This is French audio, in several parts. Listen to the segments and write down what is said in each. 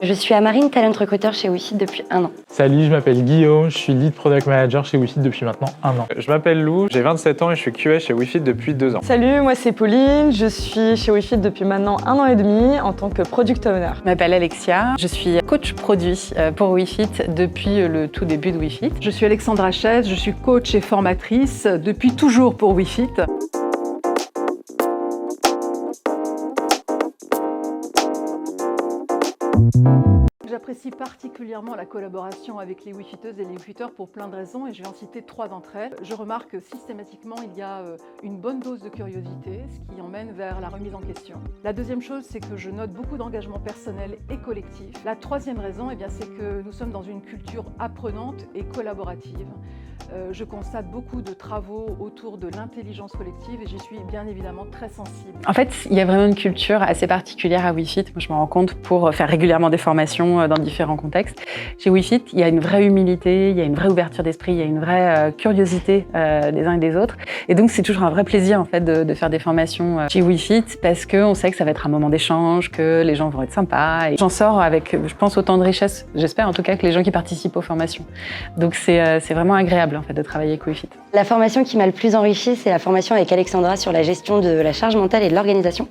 Je suis Amarine, talent recruteur chez WeFit depuis 1 an. Salut, je m'appelle Guillaume, je suis lead product manager chez WeFit depuis maintenant 1 an. Je m'appelle Lou, j'ai 27 ans et je suis QA chez WeFit depuis 2 ans. Salut, moi c'est Pauline, je suis chez WeFit depuis maintenant 1 an et demi en tant que product owner. Je m'appelle Alexia, je suis coach produit pour WeFit depuis le tout début de WeFit. Je suis Alexandra Chaise, je suis coach et formatrice depuis toujours pour WeFit. J'apprécie particulièrement la collaboration avec les WeFiteuses et les WeFiteurs pour plein de raisons et je vais en citer 3 d'entre elles. Je remarque que systématiquement il y a une bonne dose de curiosité, ce qui emmène vers la remise en question. La deuxième chose, c'est que je note beaucoup d'engagement personnel et collectif. La troisième raison, c'est que nous sommes dans une culture apprenante et collaborative. Je constate beaucoup de travaux autour de l'intelligence collective et j'y suis bien évidemment très sensible. En fait, il y a vraiment une culture assez particulière à WeFit. Moi, je me rends compte pour faire régulièrement des formations dans différents contextes. Chez WeFit, il y a une vraie humilité, il y a une vraie ouverture d'esprit, il y a une vraie curiosité des uns et des autres. Et donc, c'est toujours un vrai plaisir en fait de faire des formations chez WeFit parce qu'on sait que ça va être un moment d'échange, que les gens vont être sympas. Et j'en sors avec, je pense, autant de richesse, j'espère en tout cas, que les gens qui participent aux formations. Donc, c'est vraiment agréable en fait de travailler avec WeFit. La formation qui m'a le plus enrichie, c'est la formation avec Alexandra sur la gestion de la charge mentale et de l'organisation.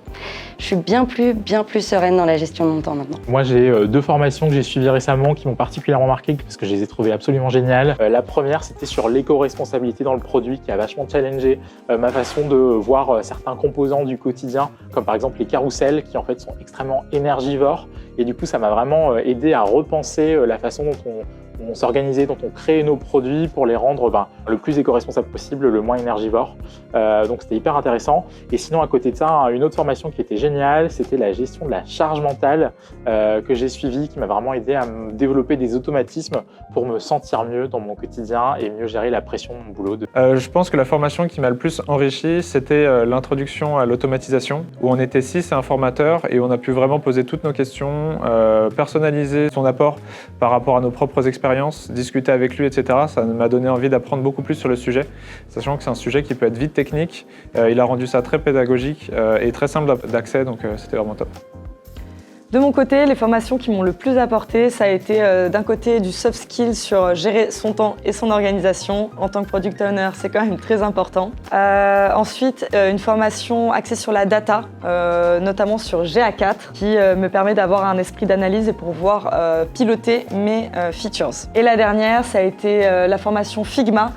Je suis bien plus sereine dans la gestion de mon temps maintenant. Moi, j'ai 2 formations que j'ai suivies récemment qui m'ont particulièrement marqué parce que je les ai trouvées absolument géniales. La première, c'était sur l'éco-responsabilité dans le produit qui a vachement challengé ma façon de voir certains composants du quotidien, comme par exemple les carousels qui en fait sont extrêmement énergivores. Et du coup, ça m'a vraiment aidé à repenser la façon dont on s'organisait, dont on créait nos produits pour les rendre le plus éco-responsable possible, le moins énergivore. Donc c'était hyper intéressant. Et sinon, à côté de ça, une autre formation qui était géniale, c'était la gestion de la charge mentale que j'ai suivie, qui m'a vraiment aidé à me développer des automatismes pour me sentir mieux dans mon quotidien et mieux gérer la pression de mon boulot. Je pense que la formation qui m'a le plus enrichi, c'était l'introduction à l'automatisation, où on était 6 et un formateur et on a pu vraiment poser toutes nos questions, personnaliser son apport par rapport à nos propres expériences, discuter avec lui, etc. Ça m'a donné envie d'apprendre beaucoup plus sur le sujet, sachant que c'est un sujet qui peut être vite technique. Il a rendu ça très pédagogique et très simple d'accès, donc c'était vraiment top. De mon côté, les formations qui m'ont le plus apporté, ça a été d'un côté du soft skill sur gérer son temps et son organisation. En tant que product owner, c'est quand même très important. Ensuite, une formation axée sur la data, notamment sur GA4, qui me permet d'avoir un esprit d'analyse et pour pouvoir piloter mes features. Et la dernière, ça a été la formation Figma,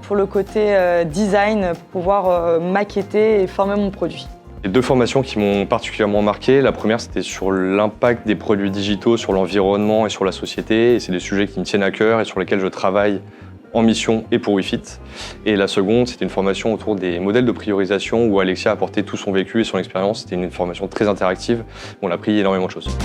pour le côté design, pour pouvoir maqueter et former mon produit. Les 2 formations qui m'ont particulièrement marqué, la première c'était sur l'impact des produits digitaux sur l'environnement et sur la société, et c'est des sujets qui me tiennent à cœur et sur lesquels je travaille en mission et pour WeFit. Et la seconde, c'était une formation autour des modèles de priorisation où Alexia a apporté tout son vécu et son expérience. C'était une formation très interactive où on a appris énormément de choses.